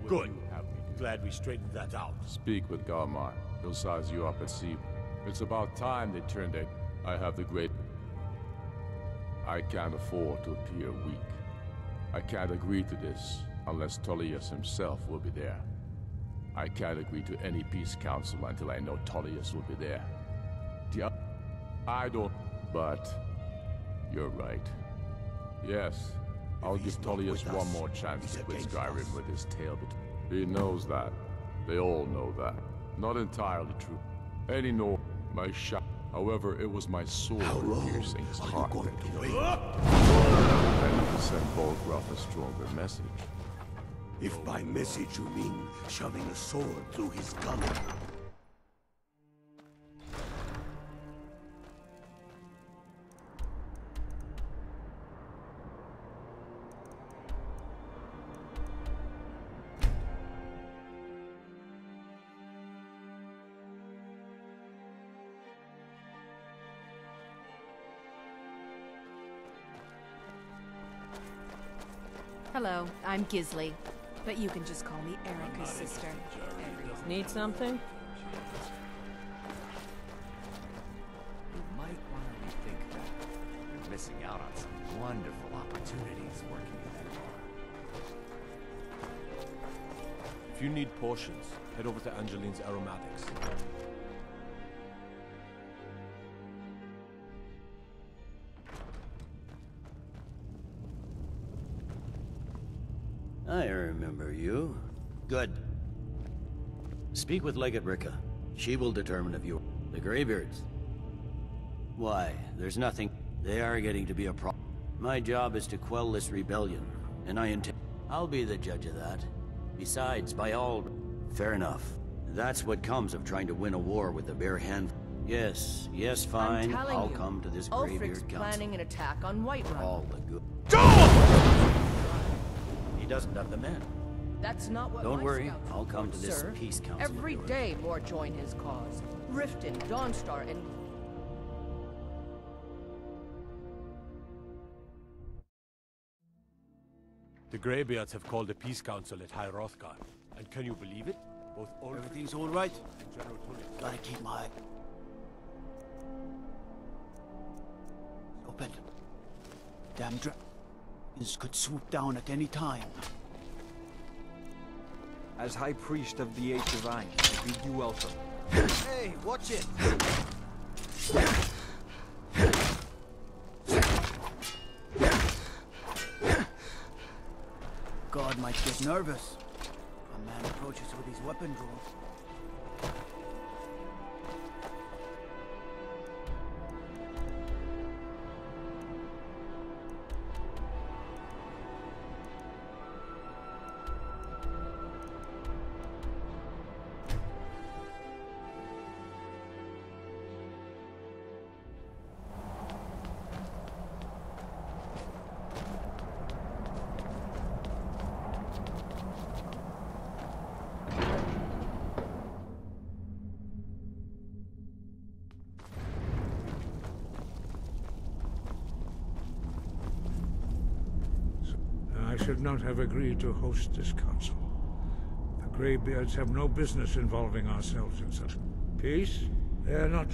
Good. Glad we straightened that out. Speak with Galmar. He'll size you up at sea. It's about time they turned it. I have the great... I can't afford to appear weak. I can't agree to this unless Tullius himself will be there. I can't agree to any peace council until I know Tullius will be there. I don't... But... You're right. Yes, I'll give Tullius one more chance to quit Skyrim with his tail between. He knows that. They all know that. Not entirely true. And he knows my shot. However, it was my sword piercing his heart that killed him. I need to send Bolgraf a stronger message. If by message you mean shoving a sword through his gun. Hello, I'm Gisley, but you can just call me Erica's sister. Need something? You might want to rethink that. You're missing out on some wonderful opportunities working in that bar. If you need potions, head over to Angeline's Aromatics. I remember you. Good. Speak with Legate Ricka. She will determine if you... The Greybeards. Why, there's nothing... They are getting to be a problem. My job is to quell this rebellion, and I intend... I'll be the judge of that. Besides, by all... Fair enough. That's what comes of trying to win a war with a bare hand. Yes, fine. I'll come to this Greybeard Council. Planning an attack on Whiterun. All the good... He doesn't have the men. That's not what Don't my worry, scouts I'll come to this sir. peace council. Every day more join his cause. Riften, Dawnstar, and... The Greybeards have called a peace council at High Hrothgar. And can you believe it? Both Everything's all right. and General Tullius. Gotta keep my eye open. Damn dragons could swoop down at any time. As High Priest of the Eight Divine, I bid you welcome. Hey, watch it! God might get nervous. A man approaches with his weapon drawn. I should not have agreed to host this council. The Greybeards have no business involving ourselves in such peace. They're not,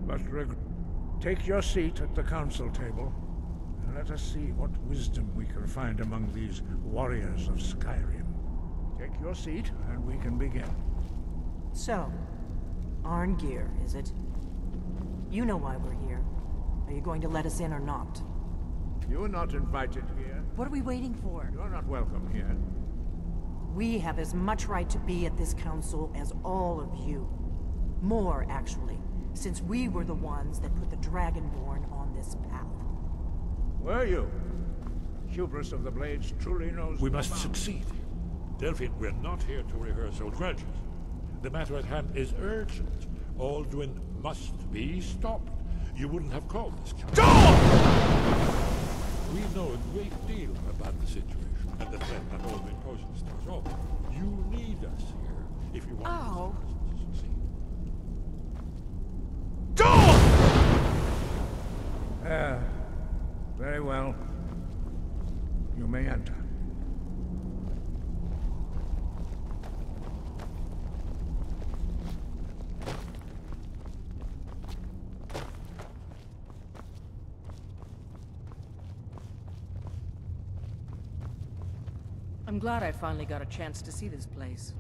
but take your seat at the council table, and let us see what wisdom we can find among these warriors of Skyrim. Take your seat, and we can begin. So, Arngeir, is it? You know why we're here. Are you going to let us in or not? You're not invited here. What are we waiting for? You're not welcome here. We have as much right to be at this council as all of you. More, actually, since we were the ones that put the Dragonborn on this path. Were you? Hubris of the Blades truly knows. We must succeed. Delphine, we're not here to rehearse old grudges. The matter at hand is urgent. Alduin must be stopped. You wouldn't have called this council. We know a great deal about the situation and the threat that Alduin poses to us all. You need us here if you want this to succeed. Very well. You may enter. I'm glad I finally got a chance to see this place.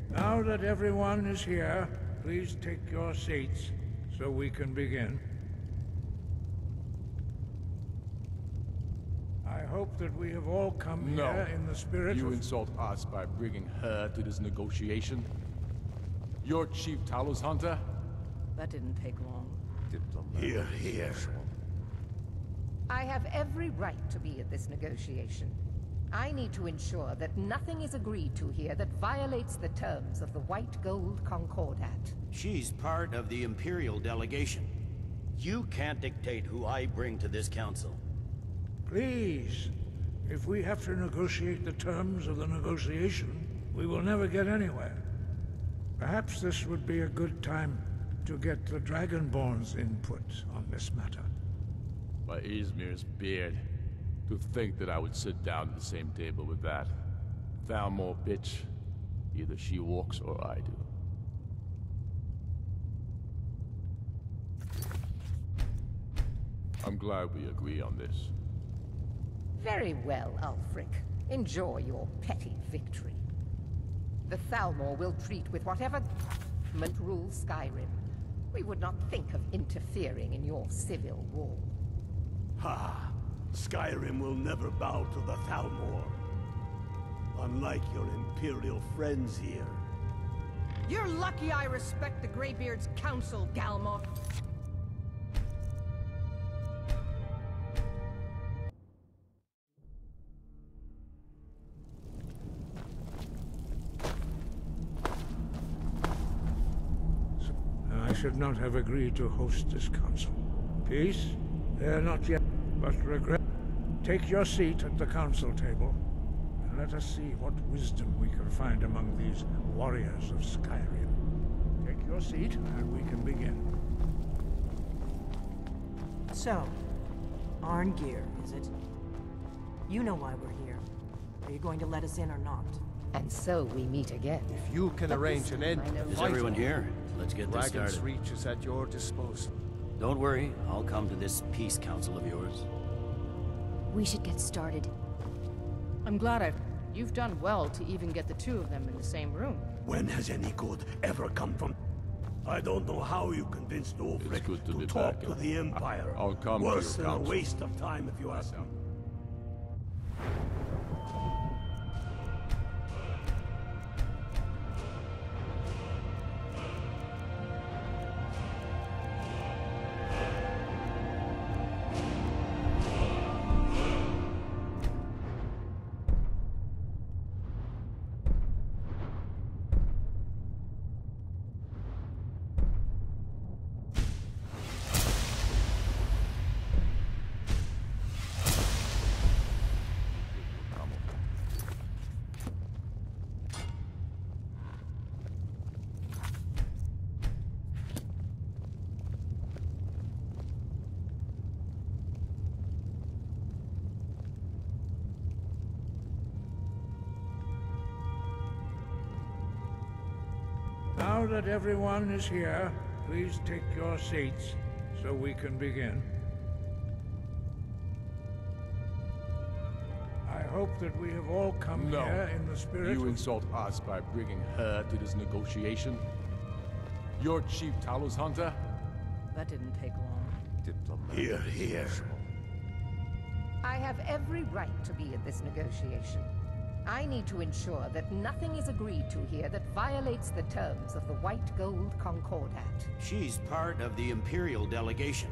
Now that everyone is here, please take your seats so we can begin. I hope that we have all come here in the spirit You of... insult us by bringing her to this negotiation? You're Chief Talos Hunter? That didn't take long. Here, here. I have every right to be at this negotiation. I need to ensure that nothing is agreed to here that violates the terms of the White Gold Concordat. She's part of the Imperial delegation. You can't dictate who I bring to this council. Please, if we have to negotiate the terms of the negotiation, we will never get anywhere. Perhaps this would be a good time to get the Dragonborn's input on this matter. By Izmir's beard. To think that I would sit down at the same table with that. Thalmor bitch. Either she walks or I do. I'm glad we agree on this. Very well, Ulfric. Enjoy your petty victory. The Thalmor will treat with whatever government rules Skyrim. We would not think of interfering in your civil war. Ha! Skyrim will never bow to the Thalmor. Unlike your Imperial friends here. You're lucky I respect the Greybeard's counsel, Galmor. I should not have agreed to host this council. Peace? They're not yet, but regret. Take your seat at the council table, and let us see what wisdom we can find among these warriors of Skyrim. Take your seat, and we can begin. So, Arngeir, is it? You know why we're here. Are you going to let us in or not? And so we meet again. If you can arrange an end to the Is fight, everyone here? Let's get this Dragon's started. Reach is at your disposal. Don't worry, I'll come to this peace council of yours. We should get started. I'm glad You've done well to even get the two of them in the same room. When has any good ever come from... I don't know how you convinced Ulfric good to be talk back. to the Empire. I'll come to Worse your than a council. waste of time if you ask me. Now that everyone is here, please take your seats so we can begin. I hope that we have all come here in the spirit You of... insult us by bringing her to this negotiation? You're Chief Talos Hunter? That didn't take long. Here, here. I have every right to be at this negotiation. I need to ensure that nothing is agreed to here that violates the terms of the White Gold Concordat. She's part of the Imperial delegation.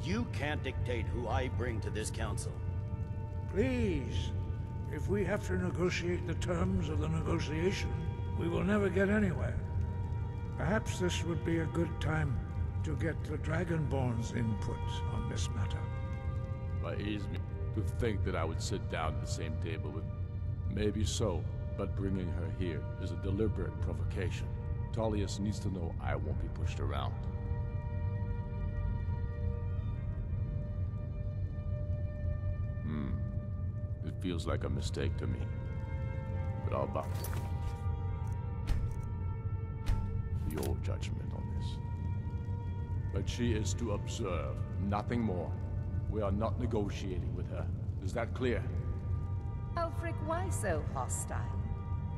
You can't dictate who I bring to this council. Please, if we have to negotiate the terms of the negotiation, we will never get anywhere. Perhaps this would be a good time to get the Dragonborn's input on this matter. By Izmir. To think that I would sit down at the same table with... Maybe so, But bringing her here is a deliberate provocation. Tullius needs to know I won't be pushed around. It feels like a mistake to me. But I'll bow to your judgment on this. But she is to observe, nothing more. We are not negotiating with her. Is that clear? Ulfric, why so hostile?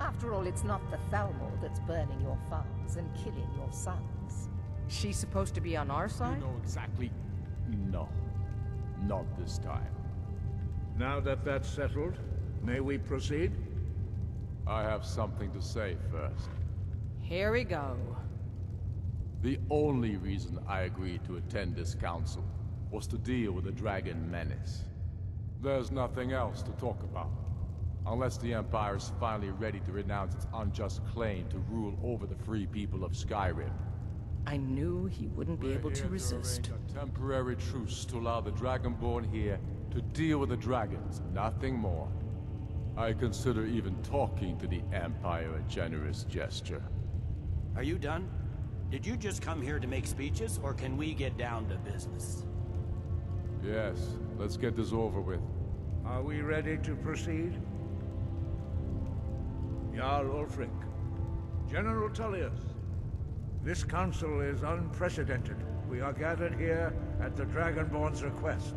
After all, it's not the Thalmor that's burning your farms and killing your sons. She's supposed to be on our side? You know exactly... No. Not this time. Now that that's settled, may we proceed? I have something to say first. Here we go. The only reason I agreed to attend this council was to deal with the dragon menace. There's nothing else to talk about. Unless the Empire is finally ready to renounce its unjust claim to rule over the free people of Skyrim. I knew he wouldn't be able to resist. A temporary truce to allow the Dragonborn here to deal with the dragons, nothing more. I consider even talking to the Empire a generous gesture. Are you done? Did you just come here to make speeches, or can we get down to business? Yes, let's get this over with. Are we ready to proceed? Jarl Ulfric, General Tullius, this council is unprecedented. We are gathered here at the Dragonborn's request.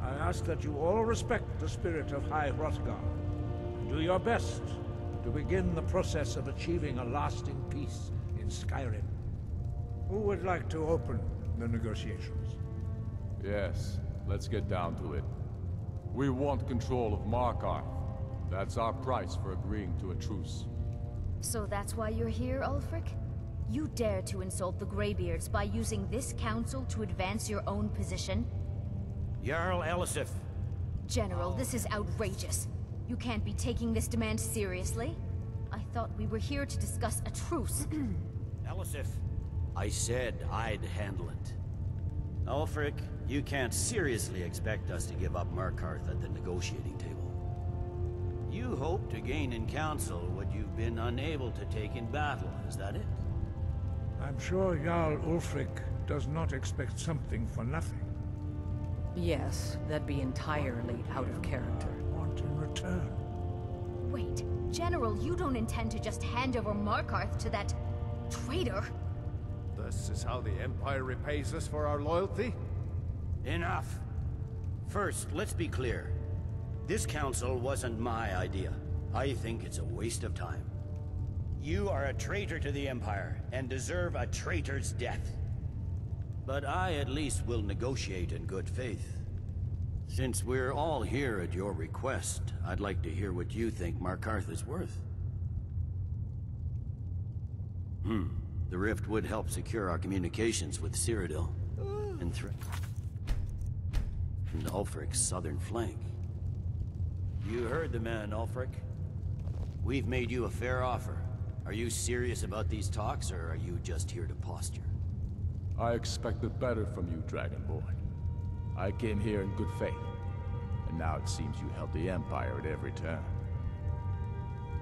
I ask that you all respect the spirit of High Hrothgar, and do your best to begin the process of achieving a lasting peace in Skyrim. Who would like to open the negotiations? Yes, let's get down to it. We want control of Markarth. That's our price for agreeing to a truce. So that's why you're here, Ulfric? You dare to insult the Greybeards by using this council to advance your own position? Jarl Elisif. General, this is outrageous. You can't be taking this demand seriously. I thought we were here to discuss a truce. Elisif, I said I'd handle it. Ulfric, you can't seriously expect us to give up Markarth at the negotiating table. You hope to gain in council what you've been unable to take in battle, is that it? I'm sure Jarl Ulfric does not expect something for nothing. Yes, that'd be entirely out of character. I want in return. Wait, General, you don't intend to just hand over Markarth to that traitor? This is how the Empire repays us for our loyalty? Enough. First, let's be clear. This council wasn't my idea. I think it's a waste of time. You are a traitor to the Empire, and deserve a traitor's death. But I at least will negotiate in good faith. Since we're all here at your request, I'd like to hear what you think Markarth is worth. The rift would help secure our communications with Cyrodiil and Ulfric's southern flank. You heard the man, Ulfric. We've made you a fair offer. Are you serious about these talks, or are you just here to posture? I expected better from you, Dragonborn. I came here in good faith, and now it seems you help the Empire at every turn.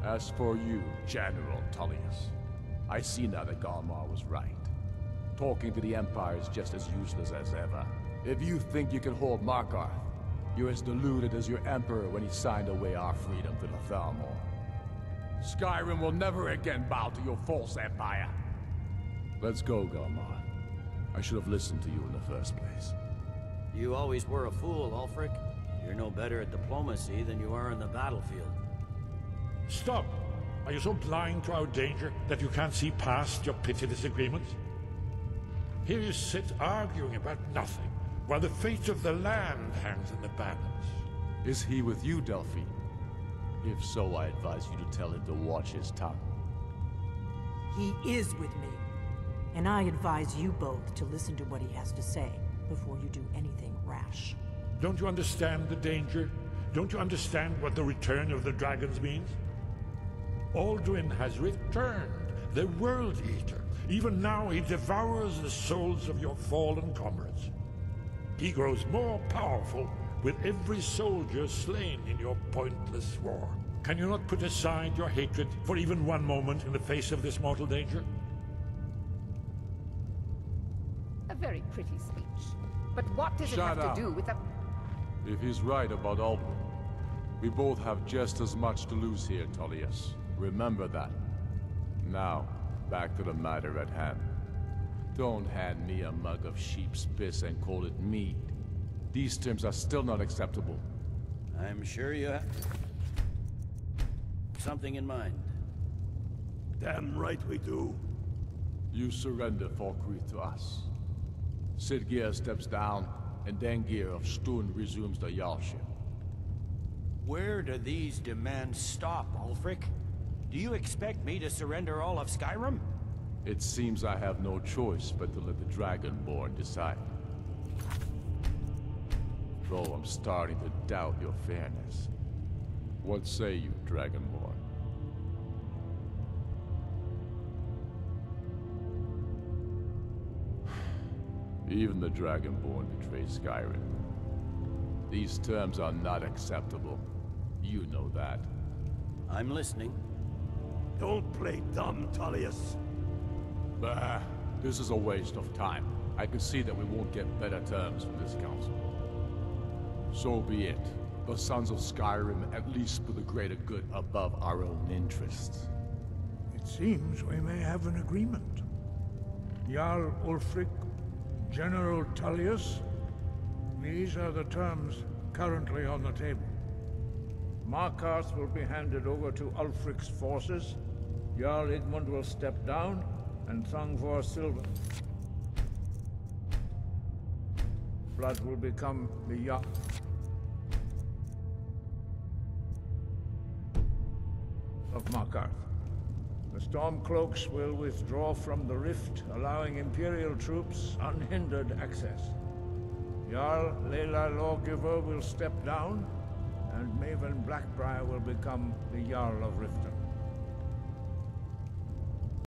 As for you, General Tullius, I see now that Galmar was right. Talking to the Empire is just as useless as ever. If you think you can hold Markarth, you're as deluded as your Emperor when he signed away our freedom to the Thalmor. Skyrim will never again bow to your false empire. Let's go, Galmar. I should have listened to you in the first place. You always were a fool, Ulfric. You're no better at diplomacy than you are in the battlefield. Stop! Are you so blind to our danger that you can't see past your petty disagreements? Here you sit arguing about nothing, while the fate of the land hangs in the balance. Is he with you, Delphine? If so, I advise you to tell him to watch his tongue. He is with me. And I advise you both to listen to what he has to say before you do anything rash. Don't you understand the danger? Don't you understand what the return of the dragons means? Alduin has returned, the World Eater. Even now he devours the souls of your fallen comrades. He grows more powerful with every soldier slain in your pointless war. Can you not put aside your hatred for even one moment in the face of this mortal danger? A very pretty speech. But what does it Shut have up. to do with the... If he's right about Albert, we both have just as much to lose here, Tullius. Remember that. Now, back to the matter at hand. Don't hand me a mug of sheep's piss and call it mead. These terms are still not acceptable. I'm sure you have something in mind. Damn right we do. You surrender Falkreath to us. Sidgeir steps down, and Dengir of Stun resumes the Jarlship. Where do these demands stop, Ulfric? Do you expect me to surrender all of Skyrim? It seems I have no choice but to let the Dragonborn decide. Though I'm starting to doubt your fairness. What say you, Dragonborn? Even the Dragonborn betray Skyrim. These terms are not acceptable. You know that. I'm listening. Don't play dumb, Tullius. Bah, this is a waste of time. I can see that we won't get better terms from this council. So be it. The Sons of Skyrim at least put the greater good above our own interests. It seems we may have an agreement. Jarl Ulfric, General Tullius, these are the terms currently on the table. Markarth will be handed over to Ulfric's forces, Jarl Igmund will step down, and Thangvor Silva Blood will become the Jarl of Markarth. The Stormcloaks will withdraw from the rift, allowing Imperial troops unhindered access. Jarl Leila Lawgiver will step down, and Maven Blackbriar will become the Jarl of Riften.